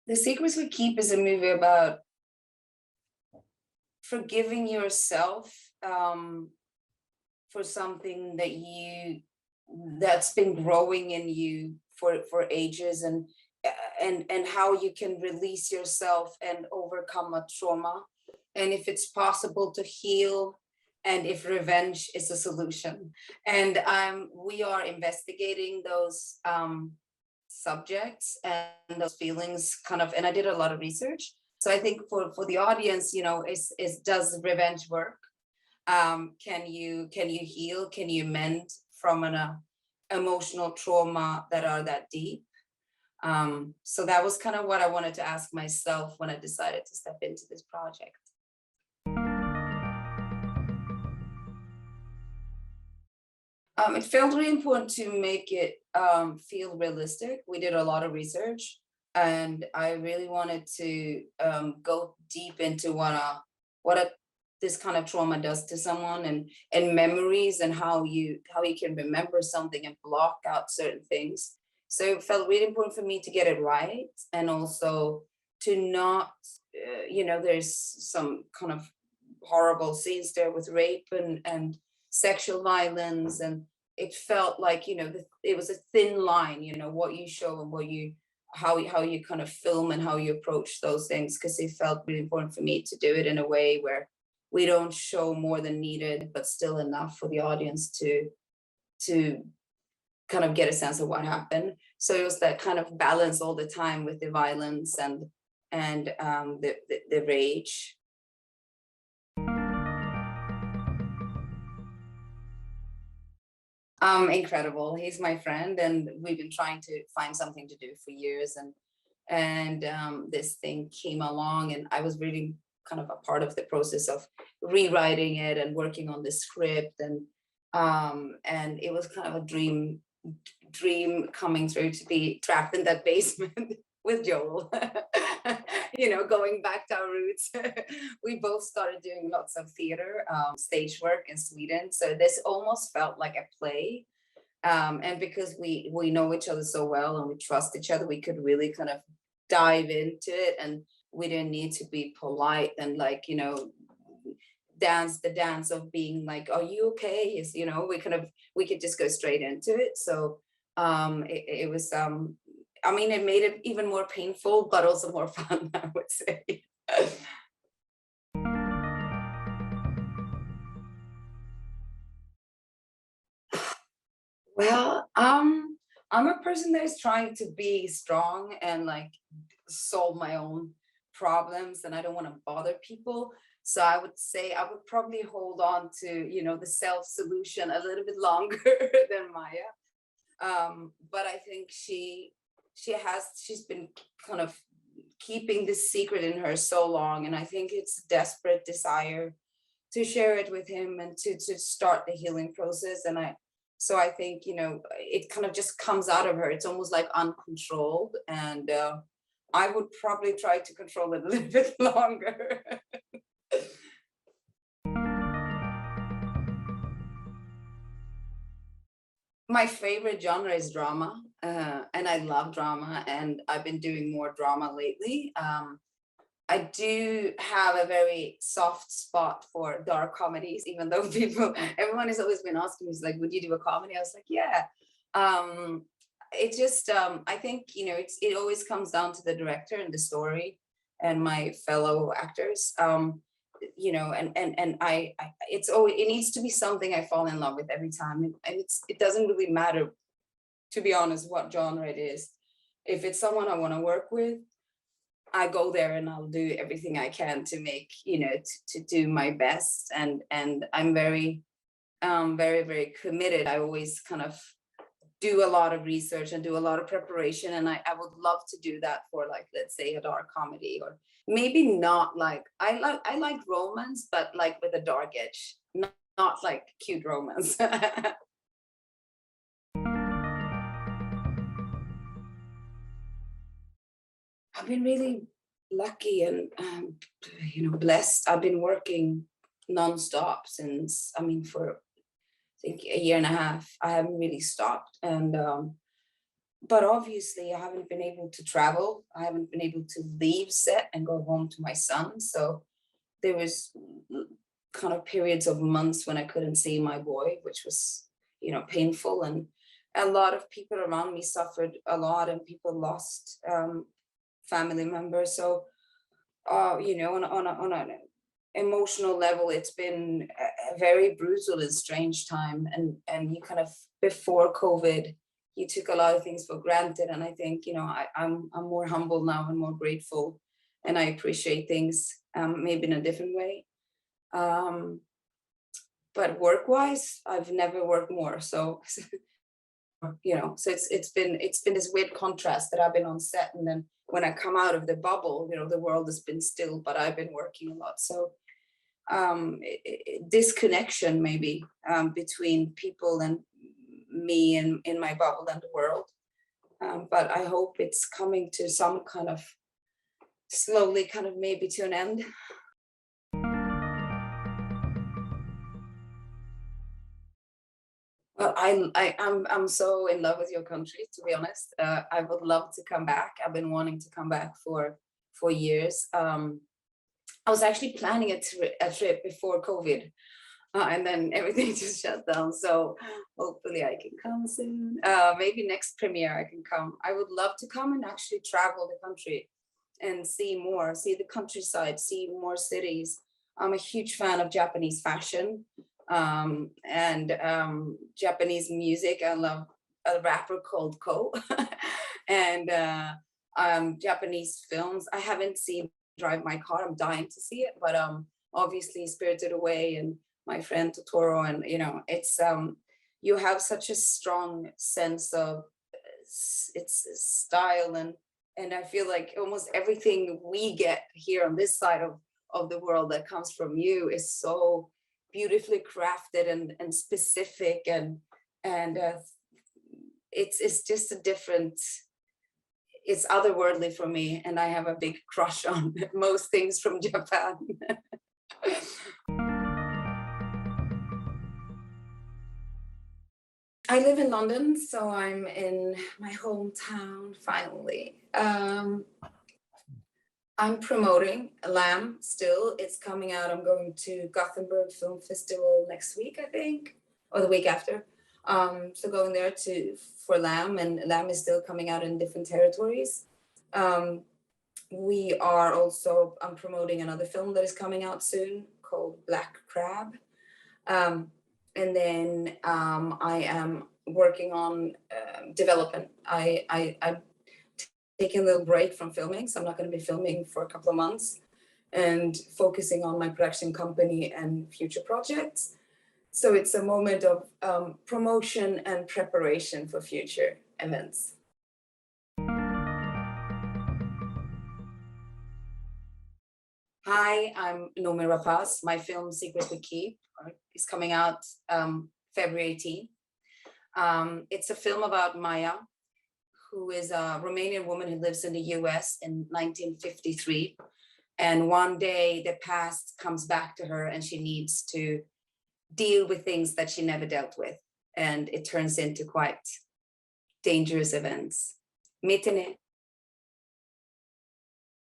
The Secrets We Keep is a movie about forgiving yourself for something that's been growing in you for ages, and how you can release yourself and overcome a trauma, and if it's possible to heal, and if revenge is a solution. And we are investigating those subjects and those feelings and I did a lot of research. So I think for the audience, is does revenge work? Can you heal? Can you mend from an emotional trauma that are that deep? So that was kind of what I wanted to ask myself when I decided to step into this project. It felt really important to make it feel realistic. We did a lot of research, and I really wanted to go deep into what this kind of trauma does to someone, and memories, and how you can remember something and block out certain things. So it felt really important for me to get it right, and also to not, there's some kind of horrible scenes there with rape and sexual violence, and it felt like it was a thin line, what you show and how you kind of film and how you approach those things, because it felt really important for me to do it in a way where we don't show more than needed, but still enough for the audience to kind of get a sense of what happened. So it was that kind of balance all the time with the violence and the rage. Incredible. He's my friend, and we've been trying to find something to do for years, and this thing came along, and I was really kind of a part of the process of rewriting it and working on the script, and it was kind of a dream coming through to be trapped in that basement with Joel. Going back to our roots. We both started doing lots of theater, stage work in Sweden. So this almost felt like a play. And because we know each other so well and we trust each other, we could really kind of dive into it, and we didn't need to be polite and dance the dance of being like, are you okay? We could just go straight into it. So it was it made it even more painful, but also more fun, I would say. Well, I'm a person that is trying to be strong and solve my own problems, and I don't want to bother people. So I would say I would probably hold on to, the self-solution a little bit longer than Maya. But I think she's been kind of keeping this secret in her so long, and I think it's a desperate desire to share it with him and to start the healing process. And so I think it kind of just comes out of her. It's almost like uncontrolled, and I would probably try to control it a little bit longer. My favorite genre is drama, and I love drama, and I've been doing more drama lately. I do have a very soft spot for dark comedies, even though everyone has always been asking me, like, would you do a comedy? I was like, yeah. It just, I think, it always comes down to the director and the story and my fellow actors. It needs to be something I fall in love with every time, and it doesn't really matter, to be honest, what genre it is. If it's someone I want to work with, I go there and I'll do everything I can to make to do my best, and I'm very very, very committed. I always kind of do a lot of research and do a lot of preparation, and I would love to do that for, like, let's say, a dark comedy, or maybe not like I like romance, but like with a dark edge, not like cute romance. I've been really lucky and blessed. I've been working nonstop since, for I think a year and a half. I haven't really stopped, and but obviously I haven't been able to travel. I haven't been able to leave set and go home to my son. So there was kind of periods of months when I couldn't see my boy, which was, painful. And a lot of people around me suffered a lot, and people lost family members. So, on an emotional level, it's been a very brutal and strange time. And you kind of, before COVID, you took a lot of things for granted. And I think, I'm more humble now and more grateful, and I appreciate things maybe in a different way. But work-wise, I've never worked more. So, so it's been this weird contrast that I've been on set, and then when I come out of the bubble, the world has been still, but I've been working a lot. So this connection maybe between people and me and in my bubble and the world. But I hope it's coming to some kind of slowly kind of maybe to an end. Well, I'm so in love with your country, to be honest. I would love to come back. I've been wanting to come back for years. I was actually planning a trip before COVID, and then everything just shut down. So hopefully I can come soon. Maybe next premiere I can come. I would love to come and actually travel the country and see the countryside, see more cities. I'm a huge fan of Japanese fashion and Japanese music. I love a rapper called Ko and Japanese films. I haven't seen Drive My Car. I'm dying to see it, but obviously Spirited Away and my friend Totoro, and it's you have such a strong sense of its style, and I feel like almost everything we get here on this side of the world that comes from you is so beautifully crafted and specific, and it's just a different, it's otherworldly for me, and I have a big crush on most things from Japan. I live in London, so I'm in my hometown finally. I'm promoting Lamb still. It's coming out. I'm going to Gothenburg Film Festival next week, I think, or the week after. So going there for Lamb, and Lamb is still coming out in different territories. We are also, I'm promoting another film that is coming out soon called Black Crab. And then I am working on development. I'm taking a little break from filming, so I'm not going to be filming for a couple of months, and focusing on my production company and future projects. So it's a moment of promotion and preparation for future events. Hi, I'm Nomi Rapace. My film Secret We Keep is coming out February 18th. It's a film about Maya, who is a Romanian woman who lives in the US in 1953. And one day the past comes back to her, and she needs to deal with things that she never dealt with. And it turns into quite dangerous events. Meet in it.